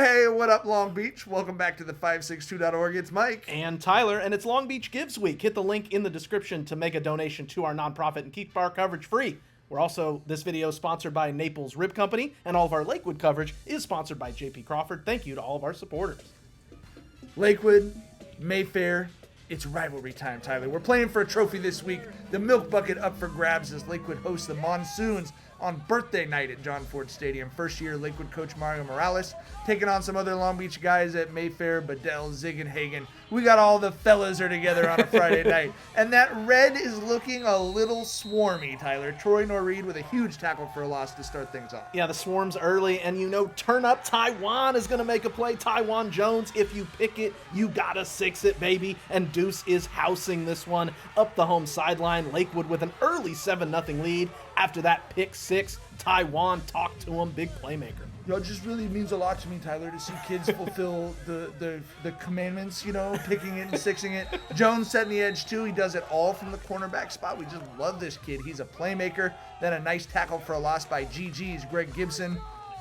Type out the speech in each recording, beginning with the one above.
Hey, what up, Long Beach? Welcome back to the 562.org. It's Mike. And Tyler, and it's Long Beach Gives Week. Hit the link in the description to make a donation to our nonprofit and keep our coverage free. We're also, this video is sponsored by Naples Rib Company, and all of our Lakewood coverage is sponsored by JP Crawford. Thank you to all of our supporters. Lakewood, Mayfair, it's rivalry time, Tyler. We're playing for a trophy this week. The milk bucket up for grabs as Lakewood hosts the Monsoons on birthday night at John Ford Stadium. First year Lakewood coach Mario Morales taking on some other Long Beach guys at Mayfair, Bedell, Zig, and Hagen. We got all the fellas are together on a Friday night. And that red is looking a little swarmy, Tyler. Troy Norreed with a huge tackle for a loss to start things off. Yeah, the swarm's early, and you know, turn up Taiwan is going to make a play. Taiwan Jones, if you pick it, you gotta six it, baby. And Deuce is housing this one up the home sideline. Lakewood with an early 7-0 lead. After that pick six, Taiwan talked to him, big playmaker. It just really means a lot to me, Tyler, to see kids fulfill the commandments, you know, picking it and sixing it. Jones setting the edge, too. He does it all from the cornerback spot. We just love this kid. He's a playmaker. Then a nice tackle for a loss by GG's Greg Gibson.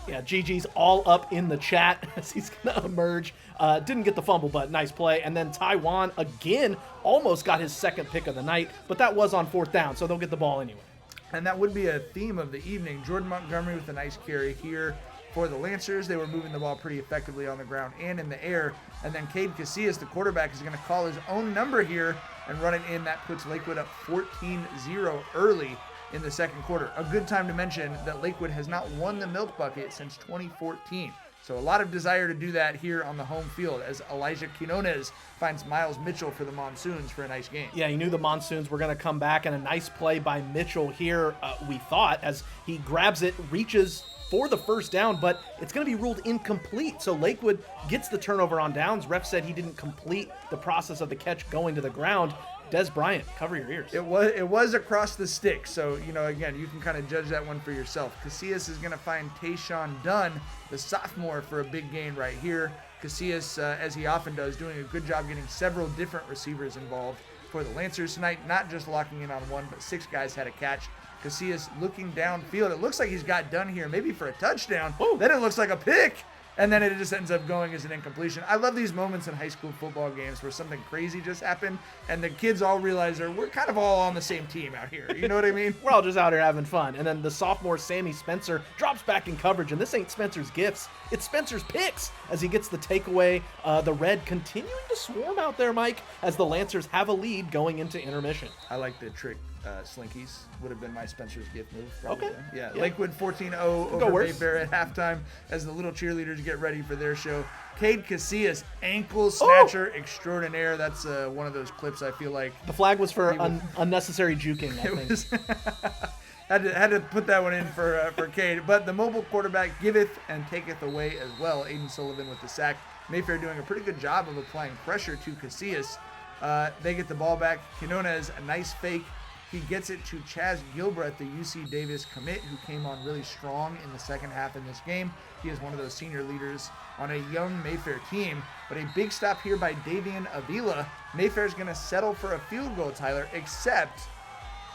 Yeah, GG's all up in the chat as he's going to emerge. Didn't get the fumble, but nice play. And then Taiwan, again, almost got his second pick of the night, but that was on fourth down, so they'll get the ball anyway. And that would be a theme of the evening. Jordan Montgomery with a nice carry here for the Lancers. They were moving the ball pretty effectively on the ground and in the air. And then Cade Casillas, the quarterback, is going to call his own number here and run it in. That puts Lakewood up 14-0 early in the second quarter. A good time to mention that Lakewood has not won the milk bucket since 2014. So a lot of desire to do that here on the home field as Elijah Quinones finds Miles Mitchell for the Monsoons for a nice game. Yeah, you knew the Monsoons were going to come back, and a nice play by Mitchell here, we thought, as he grabs it, reaches for the first down, but it's going to be ruled incomplete. So Lakewood gets the turnover on downs. Ref said he didn't complete the process of the catch going to the ground. Des Bryant, cover your ears. It was across the stick, so, you know, again, you can kind of judge that one for yourself. Casillas is going to find Tayshawn Dunn, the sophomore, for a big gain right here. Casillas, as he often does, doing a good job getting several different receivers involved for the Lancers tonight, not just locking in on one, but 6 guys had a catch. Casillas looking downfield. It looks like he's got Dunn here, maybe for a touchdown. Ooh. Then it looks like a pick. And then it just ends up going as an incompletion. I love these moments in high school football games where something crazy just happened and the kids all realize we're kind of all on the same team out here. You know what I mean? We're all just out here having fun. And then the sophomore Sammy Spencer drops back in coverage. And this ain't Spencer's gifts. It's Spencer's picks as he gets the takeaway. The red continuing to swarm out there, Mike, as the Lancers have a lead going into intermission. I like the trick. Slinkies would have been my Spencer's gift move. Probably. Okay. Yeah. Lakewood 14-0 over Mayfair at halftime as the little cheerleaders get ready for their show. Cade Casillas, ankle snatcher extraordinaire. That's one of those clips I feel like. The flag was for unnecessary juking, I think. Had to put that one in for Cade. But the mobile quarterback giveth and taketh away as well. Aiden Sullivan with the sack. Mayfair doing a pretty good job of applying pressure to Casillas. They get the ball back. Quinones, a nice fake. He gets it to Chaz Gilbreth, the UC Davis commit, who came on really strong in the second half in this game. He is one of those senior leaders on a young Mayfair team. But a big stop here by Davian Avila. Mayfair's going to settle for a field goal, Tyler, except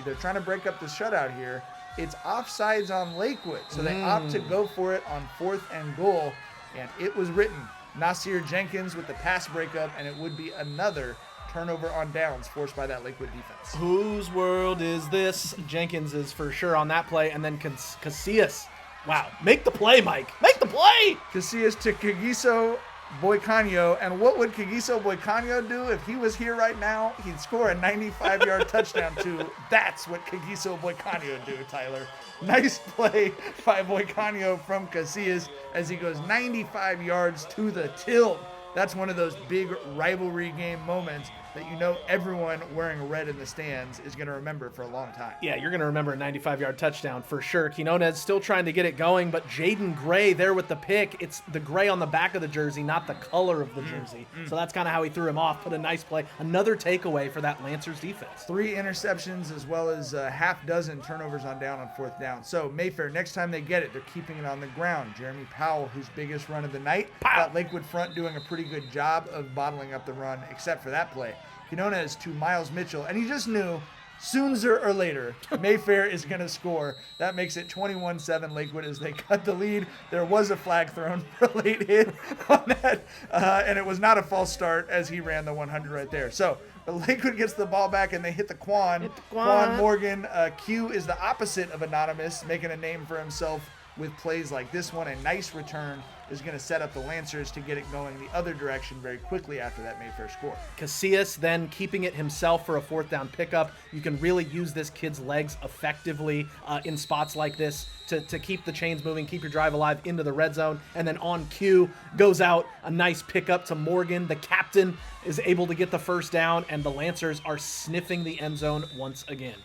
they're trying to break up the shutout here. It's offsides on Lakewood, so they opt to go for it on 4th and goal. And it was written. Nasir Jenkins with the pass breakup, and it would be another turnover on downs forced by that Lakewood defense. Whose world is this? Jenkins is for sure on that play, and then Casillas. Wow, make the play, Mike. Make the play! Casillas to Kagiso Boicanyo, and what would Kagiso Boicanyo do if he was here right now? He'd score a 95-yard touchdown too. That's what Kagiso Boicanyo do, Tyler. Nice play by Boicanyo from Casillas as he goes 95 yards to the tilt. That's one of those big rivalry game moments that you know everyone wearing red in the stands is going to remember for a long time. Yeah, you're going to remember a 95-yard touchdown for sure. Quinones still trying to get it going, but Jaden Gray there with the pick. It's the gray on the back of the jersey, not the color of the jersey. So that's kind of how he threw him off. But a nice play. Another takeaway for that Lancers defense. 3 interceptions as well as a half dozen turnovers on down on 4th down. So Mayfair, next time they get it, they're keeping it on the ground. Jeremy Powell, whose biggest run of the night. That Lakewood front doing a pretty good job of bottling up the run, except for that play. Quinones to Miles Mitchell, and he just knew sooner or later, Mayfair is going to score. That makes it 21-7 Lakewood as they cut the lead. There was a flag thrown for a late hit on that, and it was not a false start as he ran the 100 right there. So Lakewood gets the ball back, and they hit the Quan. Quan Morgan. Q is the opposite of anonymous, making a name for himself with plays like this one. A nice return is going to set up the Lancers to get it going the other direction very quickly after that Mayfair score. Casillas then keeping it himself for a 4th down pickup. You can really use this kid's legs effectively in spots like this to keep the chains moving, keep your drive alive into the red zone. And then on cue, goes out a nice pickup to Morgan. The captain is able to get the 1st down, and the Lancers are sniffing the end zone once again.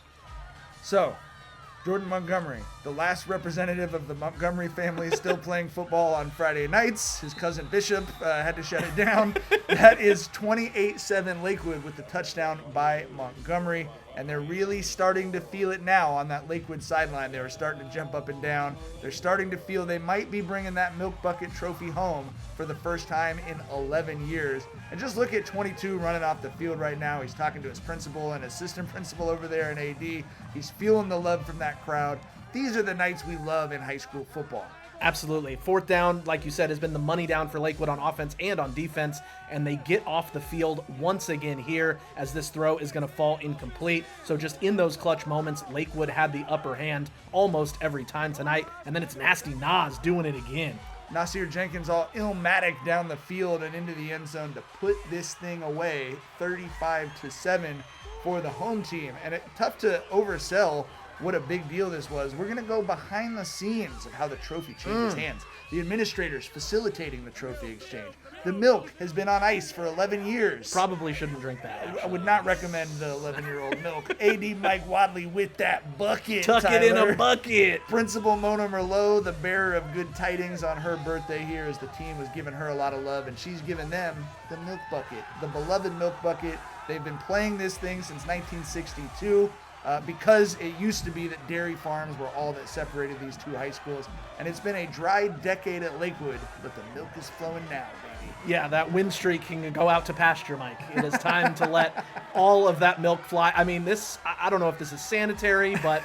So, Jordan Montgomery, the last representative of the Montgomery family, still playing football on Friday nights. His cousin Bishop had to shut it down. That is 28-7 Lakewood with the touchdown by Montgomery. And they're really starting to feel it now on that Lakewood sideline. They were starting to jump up and down. They're starting to feel they might be bringing that milk bucket trophy home for the first time in 11 years. And just look at 22 running off the field right now. He's talking to his principal and assistant principal over there in AD. He's feeling the love from that crowd. These are the nights we love in high school football. Absolutely. 4th down, like you said, has been the money down for Lakewood on offense and on defense, and they get off the field once again here as this throw is going to fall incomplete. So just in those clutch moments, Lakewood had the upper hand almost every time tonight, and then it's Nasty Nas doing it again. Nasir Jenkins all illmatic down the field and into the end zone to put this thing away 35-7 for the home team. And it's tough to oversell what a big deal this was. We're going to go behind the scenes of how the trophy changes hands. The administrators facilitating the trophy exchange. The milk has been on ice for 11 years. Probably shouldn't drink that. I would not recommend the 11-year-old milk. AD Mike Wadley with that bucket, Tuck Tyler. it in a bucket. Principal Mona Merlot, the bearer of good tidings on her birthday here, as the team was giving her a lot of love, and she's giving them the milk bucket, the beloved milk bucket. They've been playing this thing since 1962. Because it used to be that dairy farms were all that separated these two high schools. And it's been a dry decade at Lakewood, but the milk is flowing now, baby. Yeah, that win streak can go out to pasture, Mike. It is time to let all of that milk fly. I mean, I don't know if this is sanitary, but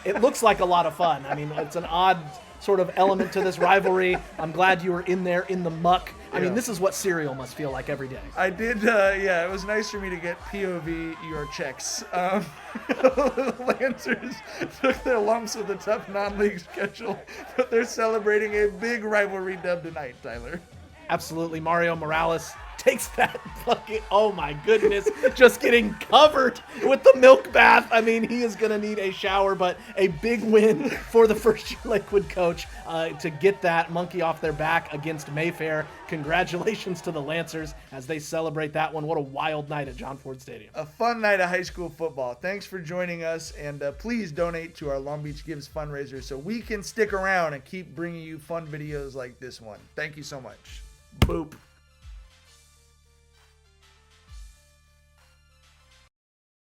it looks like a lot of fun. I mean, it's an odd sort of element to this rivalry. I'm glad you were in there in the muck. I mean, this is what cereal must feel like every day. I did, it was nice for me to get POV your checks. Lancers took their lumps with a tough non-league schedule, but they're celebrating a big rivalry dub tonight, Tyler. Absolutely. Mario Morales takes that bucket. Oh my goodness. Just getting covered with the milk bath. I mean, he is going to need a shower, but a big win for the first-year Lakewood coach to get that monkey off their back against Mayfair. Congratulations to the Lancers as they celebrate that one. What a wild night at John Ford Stadium. A fun night of high school football. Thanks for joining us, and please donate to our Long Beach Gives fundraiser so we can stick around and keep bringing you fun videos like this one. Thank you so much. Boop.